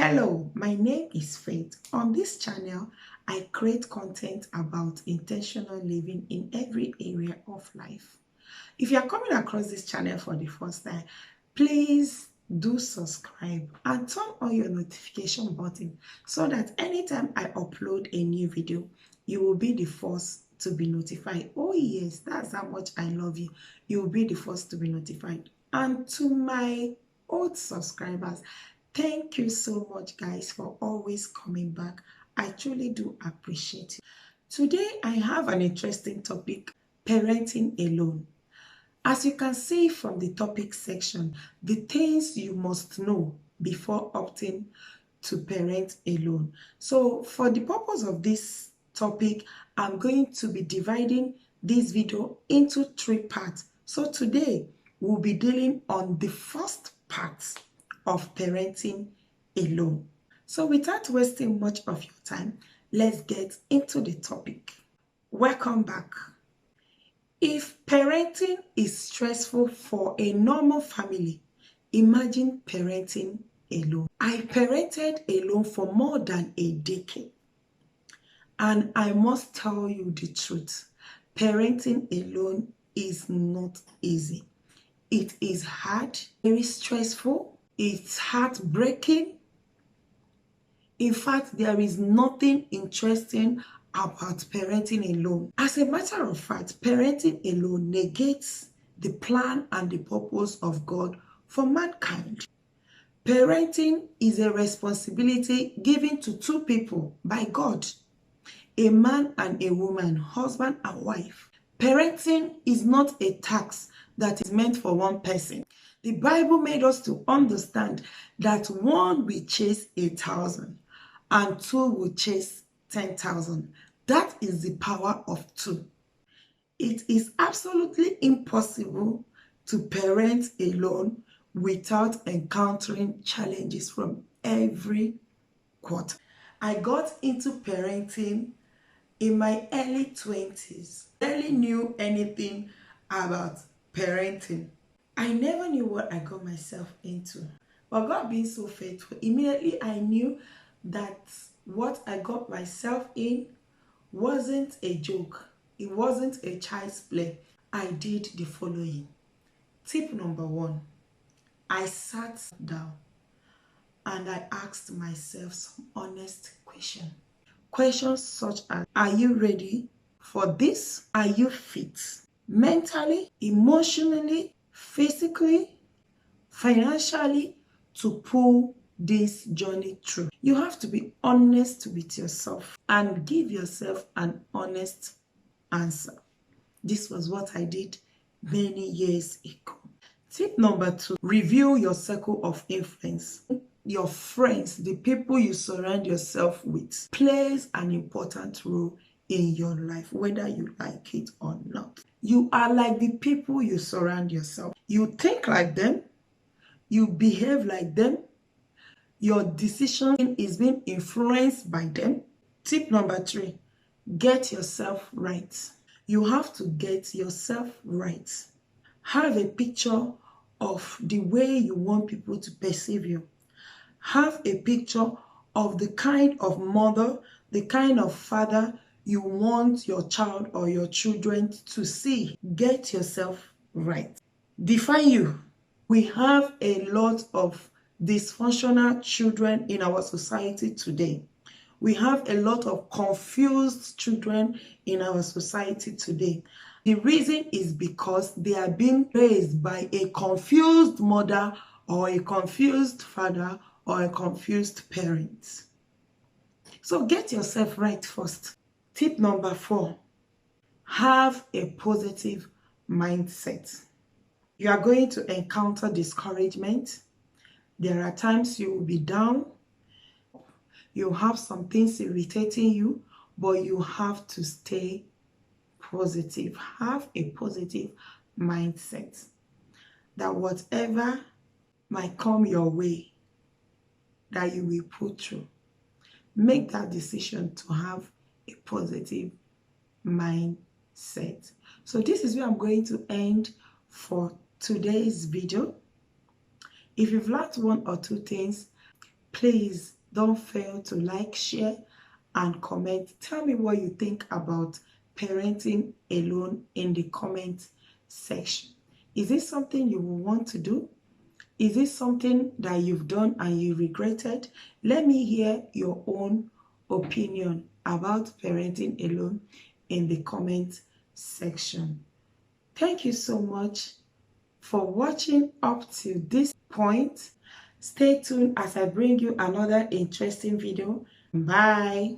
Hello, my name is Faith. On this channel, I create content about intentional living in every area of life. If you are coming across this channel for the first time, please do subscribe and turn on your notification button so that anytime I upload a new video, you will be the first to be notified. Oh yes, that's how much I love you. You will be the first to be notified. And to my old subscribers, thank you so much, guys, for always coming back. I truly do appreciate it. Today, I have an interesting topic, parenting alone. As you can see from the topic section, the things you must know before opting to parent alone. So for the purpose of this topic, I'm going to be dividing this video into 3 parts. So today, we'll be dealing on the first part of parenting alone. So without wasting much of your time, let's get into the topic. Welcome back. If parenting is stressful for a normal family, imagine parenting alone. I parented alone for more than a decade. And I must tell you the truth, parenting alone is not easy. It is hard, very stressful, it's heartbreaking. In fact, there is nothing interesting about parenting alone. As a matter of fact, parenting alone negates the plan and the purpose of God for mankind. Parenting is a responsibility given to 2 people by God, a man and a woman, husband and wife. Parenting is not a task that is meant for one person. The Bible made us to understand that one will chase 1,000 and 2 will chase 10,000. That is the power of 2. It is absolutely impossible to parent alone without encountering challenges from every quarter. I got into parenting in my early 20s. I barely knew anything about parenting. I never knew what I got myself into. But God being so faithful, immediately I knew that what I got myself in wasn't a joke. It wasn't a child's play. I did the following. Tip number 1, I sat down and I asked myself some honest questions. Questions such as, are you ready for this? Are you fit? Mentally, emotionally, physically, financially, to pull this journey through. You have to be honest with yourself and give yourself an honest answer. This was what I did many years ago. Tip number 2, review your circle of influence. Your friends, the people you surround yourself with, plays an important role in your life, whether you like it or not. You are like the people you surround yourself. You think like them, you behave like them, your decision is being influenced by them. Tip number 3, get yourself right. You have to get yourself right. Have a picture of the way you want people to perceive you. Have a picture of the kind of mother, the kind of father you want your child or your children to see. Get yourself right. Define you. We have a lot of dysfunctional children in our society today. We have a lot of confused children in our society today. The reason is because they are being raised by a confused mother or a confused father or a confused parent. So get yourself right first. Tip number 4, have a positive mindset. You are going to encounter discouragement. There are times you will be down. You have some things irritating you, but you have to stay positive. Have a positive mindset that whatever might come your way, that you will put through. Make that decision to have a positive mindset. So this is where I'm going to end for today's video. If you've learned 1 or 2 things, Please don't fail to like, share, and comment. Tell me what you think about parenting alone in the comment section. Is this something you will want to do? Is this something that you've done and you regretted? Let me hear your own opinion about parenting alone in the comment section. Thank you so much for watching up to this point. Stay tuned as I bring you another interesting video. Bye.